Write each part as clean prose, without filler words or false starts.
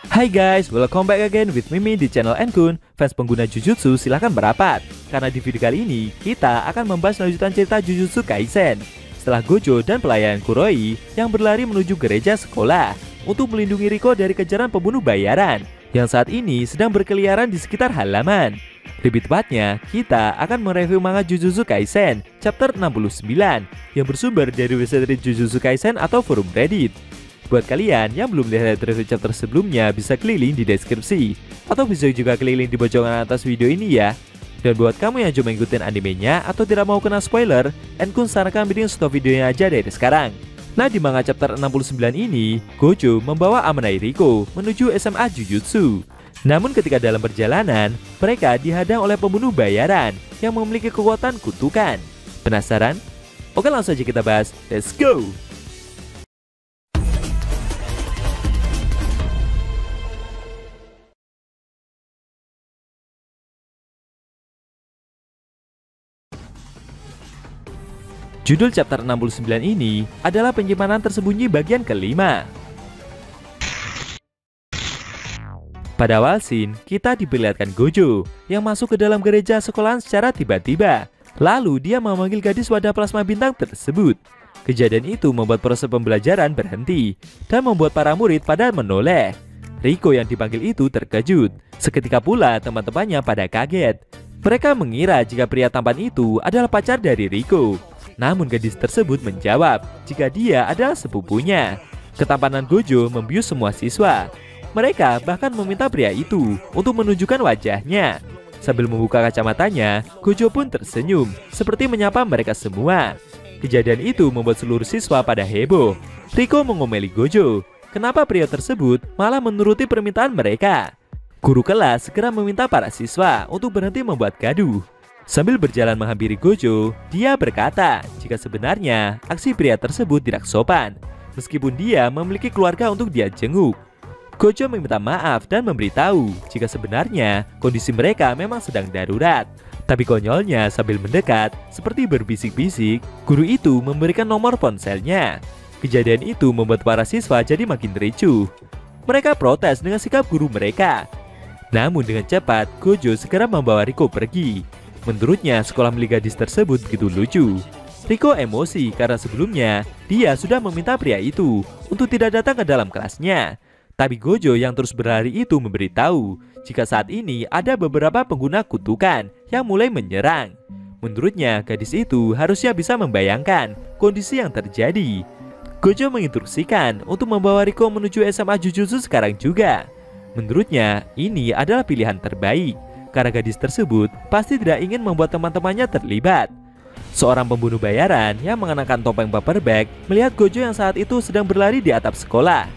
Hai guys, welcome back again with Mimi di channel Enkun. Fans pengguna Jujutsu silahkan merapat, karena di video kali ini kita akan membahas lanjutan cerita Jujutsu Kaisen. Setelah Gojo dan pelayan Kuroi yang berlari menuju gereja sekolah untuk melindungi Riko dari kejaran pembunuh bayaran yang saat ini sedang berkeliaran di sekitar halaman. Lebih tepatnya, kita akan mereview manga Jujutsu Kaisen chapter 69 yang bersumber dari website Jujutsu Kaisen atau forum Reddit. Buat kalian yang belum lihat review chapter sebelumnya, bisa klik di deskripsi atau bisa juga klik di pojokan atas video ini ya. Dan buat kamu yang cuma ngikutin animenya atau tidak mau kena spoiler, Enkun sarankan bikin stop videonya aja dari sekarang. Nah, di manga chapter 69 ini, Gojo membawa Amanai Riko menuju SMA Jujutsu. Namun ketika dalam perjalanan, mereka dihadang oleh pembunuh bayaran yang memiliki kekuatan kutukan. Penasaran? Oke, langsung aja kita bahas. Let's go! Judul chapter 69 ini adalah penyimpanan tersembunyi bagian kelima. Pada awal scene, kita diperlihatkan Gojo yang masuk ke dalam gereja sekolahan secara tiba-tiba. Lalu dia memanggil gadis wadah plasma bintang tersebut. Kejadian itu membuat proses pembelajaran berhenti dan membuat para murid pada menoleh. Riko yang dipanggil itu terkejut. Seketika pula teman-temannya pada kaget. Mereka mengira jika pria tampan itu adalah pacar dari Riko. Namun gadis tersebut menjawab jika dia adalah sepupunya. Ketampanan Gojo membius semua siswa. Mereka bahkan meminta pria itu untuk menunjukkan wajahnya. Sambil membuka kacamatanya, Gojo pun tersenyum seperti menyapa mereka semua. Kejadian itu membuat seluruh siswa pada heboh. Riko mengomeli Gojo. Kenapa pria tersebut malah menuruti permintaan mereka? Guru kelas segera meminta para siswa untuk berhenti membuat gaduh. Sambil berjalan menghampiri Gojo, dia berkata jika sebenarnya aksi pria tersebut tidak sopan, meskipun dia memiliki keluarga untuk dia jenguk. Gojo meminta maaf dan memberitahu jika sebenarnya kondisi mereka memang sedang darurat. Tapi konyolnya sambil mendekat, seperti berbisik-bisik, guru itu memberikan nomor ponselnya. Kejadian itu membuat para siswa jadi makin ricuh. Mereka protes dengan sikap guru mereka. Namun dengan cepat, Gojo segera membawa Riko pergi. Menurutnya, sekolah milik gadis tersebut begitu lucu. Riko emosi karena sebelumnya dia sudah meminta pria itu untuk tidak datang ke dalam kelasnya. Tapi Gojo yang terus berlari itu memberitahu jika saat ini ada beberapa pengguna kutukan yang mulai menyerang. Menurutnya, gadis itu harusnya bisa membayangkan kondisi yang terjadi. Gojo menginstruksikan untuk membawa Riko menuju SMA Jujutsu sekarang juga. Menurutnya, ini adalah pilihan terbaik, karena gadis tersebut pasti tidak ingin membuat teman-temannya terlibat. Seorang pembunuh bayaran yang mengenakan topeng paperback melihat Gojo yang saat itu sedang berlari di atap sekolah.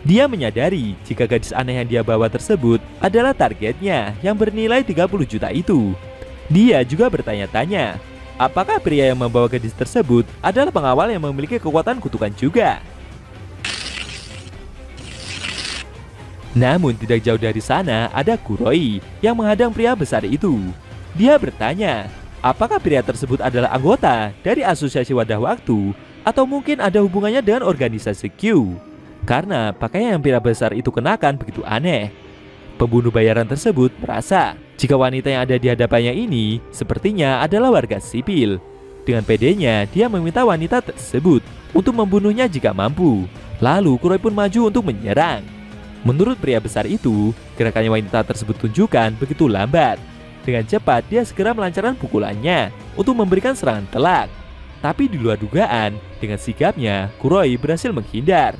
Dia menyadari jika gadis aneh yang dia bawa tersebut adalah targetnya yang bernilai 30 juta itu. Dia juga bertanya-tanya, apakah pria yang membawa gadis tersebut adalah pengawal yang memiliki kekuatan kutukan juga? Namun tidak jauh dari sana ada Kuroi yang menghadang pria besar itu. Dia bertanya, apakah pria tersebut adalah anggota dari asosiasi wadah waktu atau mungkin ada hubungannya dengan organisasi Q? Karena pakaian yang pria besar itu kenakan begitu aneh. Pembunuh bayaran tersebut merasa jika wanita yang ada di hadapannya ini sepertinya adalah warga sipil. Dengan pedenya dia meminta wanita tersebut untuk membunuhnya jika mampu. Lalu Kuroi pun maju untuk menyerang. Menurut pria besar itu, gerakannya wanita tersebut tunjukkan begitu lambat. Dengan cepat dia segera melancarkan pukulannya untuk memberikan serangan telak. Tapi di luar dugaan, dengan sigapnya Kuroi berhasil menghindar.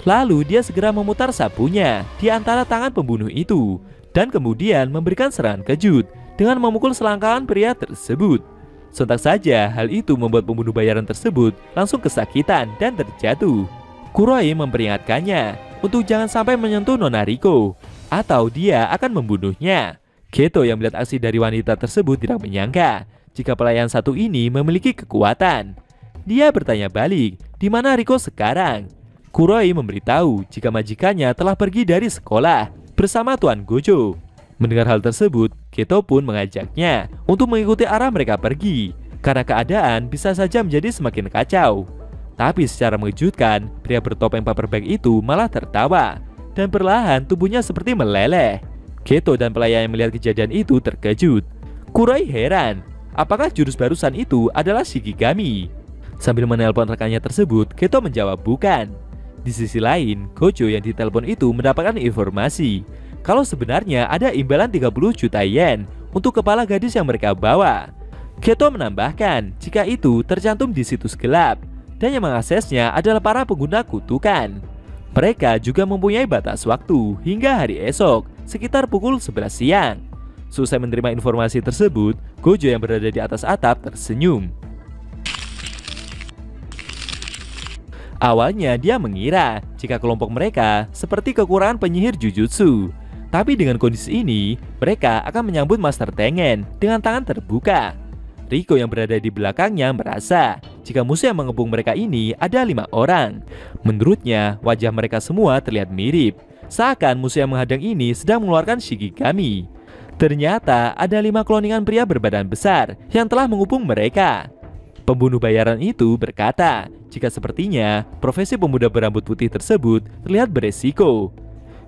Lalu dia segera memutar sapunya di antara tangan pembunuh itu dan kemudian memberikan serangan kejut dengan memukul selangkangan pria tersebut. Sontak saja hal itu membuat pembunuh bayaran tersebut langsung kesakitan dan terjatuh. Kuroi memperingatkannya untuk jangan sampai menyentuh Nona Riko atau dia akan membunuhnya. Geto yang melihat aksi dari wanita tersebut tidak menyangka jika pelayan satu ini memiliki kekuatan. Dia bertanya balik, di mana Riko sekarang? Kuroi memberitahu jika majikannya telah pergi dari sekolah bersama Tuan Gojo. Mendengar hal tersebut, Geto pun mengajaknya untuk mengikuti arah mereka pergi karena keadaan bisa saja menjadi semakin kacau. Tapi secara mengejutkan, pria bertopeng paperback itu malah tertawa dan perlahan tubuhnya seperti meleleh. Geto dan pelayan yang melihat kejadian itu terkejut. Kuroi heran, apakah jurus barusan itu adalah Shikigami? Sambil menelpon rekannya tersebut, Geto menjawab bukan. Di sisi lain, Gojo yang ditelepon itu mendapatkan informasi kalau sebenarnya ada imbalan 30 juta yen untuk kepala gadis yang mereka bawa. Geto menambahkan jika itu tercantum di situs gelap dan yang mengaksesnya adalah para pengguna kutukan. Mereka juga mempunyai batas waktu hingga hari esok sekitar pukul 11 siang. Selesai menerima informasi tersebut, Gojo yang berada di atas atap tersenyum. Awalnya dia mengira jika kelompok mereka seperti kekurangan penyihir Jujutsu. Tapi dengan kondisi ini, mereka akan menyambut Master Tengen dengan tangan terbuka. Riko yang berada di belakangnya merasa jika musuh yang mengepung mereka ini ada 5 orang. Menurutnya, wajah mereka semua terlihat mirip, seakan musuh yang menghadang ini sedang mengeluarkan Shikigami. Ternyata ada 5 kloningan pria berbadan besar yang telah mengepung mereka. Pembunuh bayaran itu berkata jika sepertinya profesi pemuda berambut putih tersebut terlihat beresiko.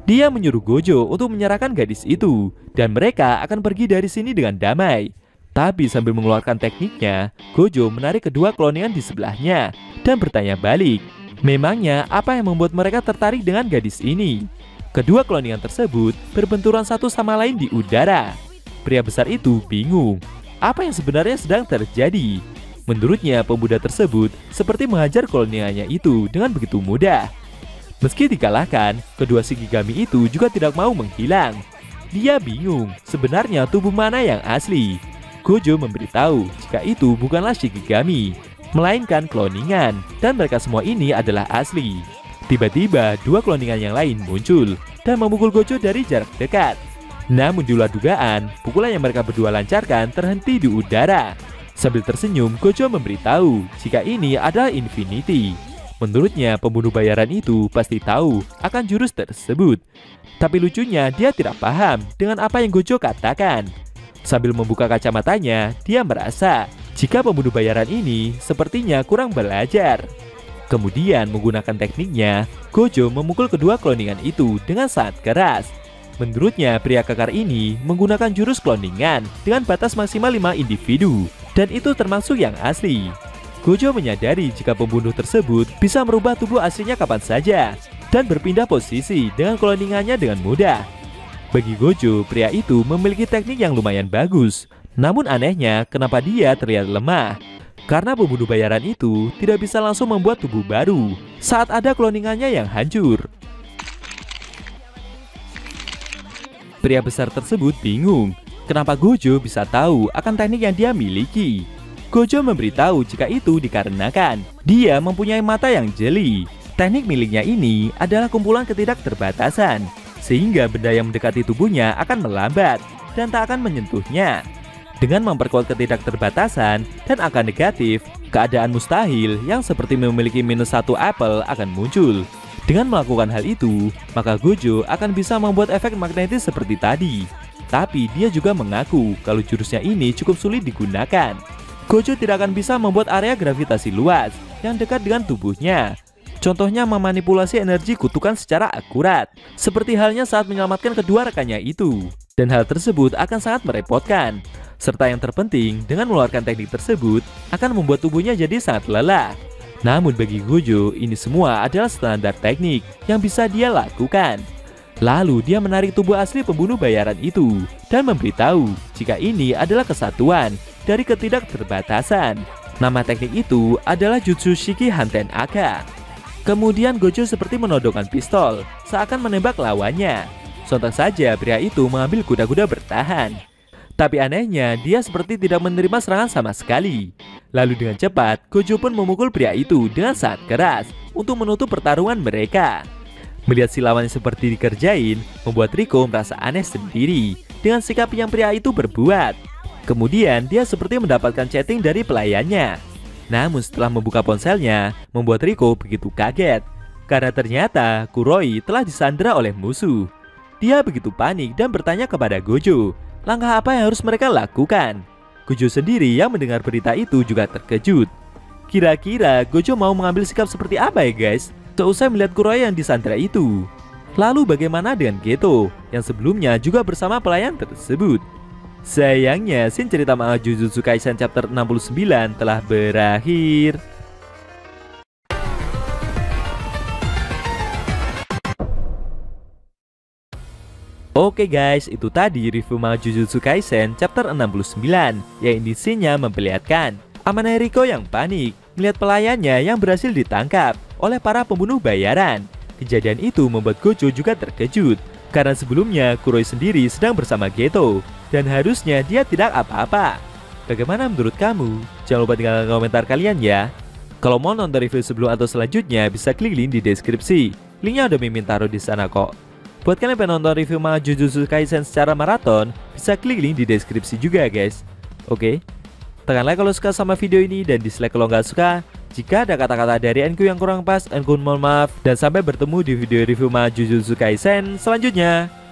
Dia menyuruh Gojo untuk menyerahkan gadis itu dan mereka akan pergi dari sini dengan damai. Tapi sambil mengeluarkan tekniknya, Gojo menarik kedua kloningan di sebelahnya dan bertanya balik. Memangnya apa yang membuat mereka tertarik dengan gadis ini? Kedua kloningan tersebut berbenturan satu sama lain di udara. Pria besar itu bingung. Apa yang sebenarnya sedang terjadi? Menurutnya pemuda tersebut seperti menghajar kloningannya itu dengan begitu mudah. Meski dikalahkan, kedua Shikigami itu juga tidak mau menghilang. Dia bingung sebenarnya tubuh mana yang asli. Gojo memberitahu jika itu bukanlah Shikigami, melainkan kloningan, dan mereka semua ini adalah asli. Tiba-tiba dua kloningan yang lain muncul dan memukul Gojo dari jarak dekat. Namun di luar dugaan, pukulan yang mereka berdua lancarkan terhenti di udara. Sambil tersenyum, Gojo memberitahu jika ini adalah Infinity. Menurutnya pembunuh bayaran itu pasti tahu akan jurus tersebut. Tapi lucunya dia tidak paham dengan apa yang Gojo katakan. Sambil membuka kacamatanya, dia merasa jika pembunuh bayaran ini sepertinya kurang belajar. Kemudian menggunakan tekniknya, Gojo memukul kedua kloningan itu dengan sangat keras. Menurutnya pria kekar ini menggunakan jurus kloningan dengan batas maksimal 5 individu, dan itu termasuk yang asli. Gojo menyadari jika pembunuh tersebut bisa merubah tubuh aslinya kapan saja dan berpindah posisi dengan kloningannya dengan mudah. Bagi Gojo, pria itu memiliki teknik yang lumayan bagus. Namun anehnya, kenapa dia terlihat lemah? Karena pembunuh bayaran itu tidak bisa langsung membuat tubuh baru saat ada kloningannya yang hancur. Pria besar tersebut bingung kenapa Gojo bisa tahu akan teknik yang dia miliki. Gojo memberitahu jika itu dikarenakan dia mempunyai mata yang jeli. Teknik miliknya ini adalah kumpulan ketidakterbatasan, sehingga benda yang mendekati tubuhnya akan melambat dan tak akan menyentuhnya. Dengan memperkuat ketidakterbatasan dan angka negatif, keadaan mustahil yang seperti memiliki -1 apel akan muncul. Dengan melakukan hal itu, maka Gojo akan bisa membuat efek magnetis seperti tadi. Tapi dia juga mengaku kalau jurusnya ini cukup sulit digunakan. Gojo tidak akan bisa membuat area gravitasi luas yang dekat dengan tubuhnya. Contohnya memanipulasi energi kutukan secara akurat, seperti halnya saat menyelamatkan kedua rekannya itu. Dan hal tersebut akan sangat merepotkan. Serta yang terpenting, dengan mengeluarkan teknik tersebut, akan membuat tubuhnya jadi sangat lelah. Namun bagi Gojo, ini semua adalah standar teknik yang bisa dia lakukan. Lalu dia menarik tubuh asli pembunuh bayaran itu, dan memberitahu jika ini adalah kesatuan dari ketidakterbatasan. Nama teknik itu adalah Jutsu Shiki Hanten Aka. Kemudian Gojo seperti menodongkan pistol, seakan menembak lawannya. Sontak saja pria itu mengambil kuda-kuda bertahan. Tapi anehnya, dia seperti tidak menerima serangan sama sekali. Lalu dengan cepat, Gojo pun memukul pria itu dengan sangat keras untuk menutup pertarungan mereka. Melihat si lawan seperti dikerjain, membuat Riko merasa aneh sendiri dengan sikap yang pria itu berbuat. Kemudian dia seperti mendapatkan chatting dari pelayannya. Namun setelah membuka ponselnya, membuat Riko begitu kaget karena ternyata Kuroi telah disandera oleh musuh. Dia begitu panik dan bertanya kepada Gojo, langkah apa yang harus mereka lakukan. Gojo sendiri yang mendengar berita itu juga terkejut. Kira-kira Gojo mau mengambil sikap seperti apa ya guys, seusai melihat Kuroi yang disandera itu? Lalu bagaimana dengan Geto yang sebelumnya juga bersama pelayan tersebut? Sayangnya scene cerita manga Jujutsu Kaisen chapter 69 telah berakhir. Oke guys, itu tadi review manga Jujutsu Kaisen chapter 69 yang intinya memperlihatkan Amane Riko yang panik melihat pelayannya yang berhasil ditangkap oleh para pembunuh bayaran. Kejadian itu membuat Gojo juga terkejut karena sebelumnya Kuroi sendiri sedang bersama Geto dan harusnya dia tidak apa-apa. Bagaimana menurut kamu? Jangan lupa tinggalkan komentar kalian ya. Kalau mau nonton review sebelum atau selanjutnya bisa klik link di deskripsi. Linknya udah Mimin taruh di sana kok. Buat kalian yang pengen nonton review manga Jujutsu Kaisen secara maraton, bisa klik link di deskripsi juga guys. Oke, tekan like kalau suka sama video ini dan dislike kalau nggak suka. Jika ada kata-kata dari Enku yang kurang pas, Enku mohon maaf. Dan sampai bertemu di video review manga Jujutsu Kaisen selanjutnya.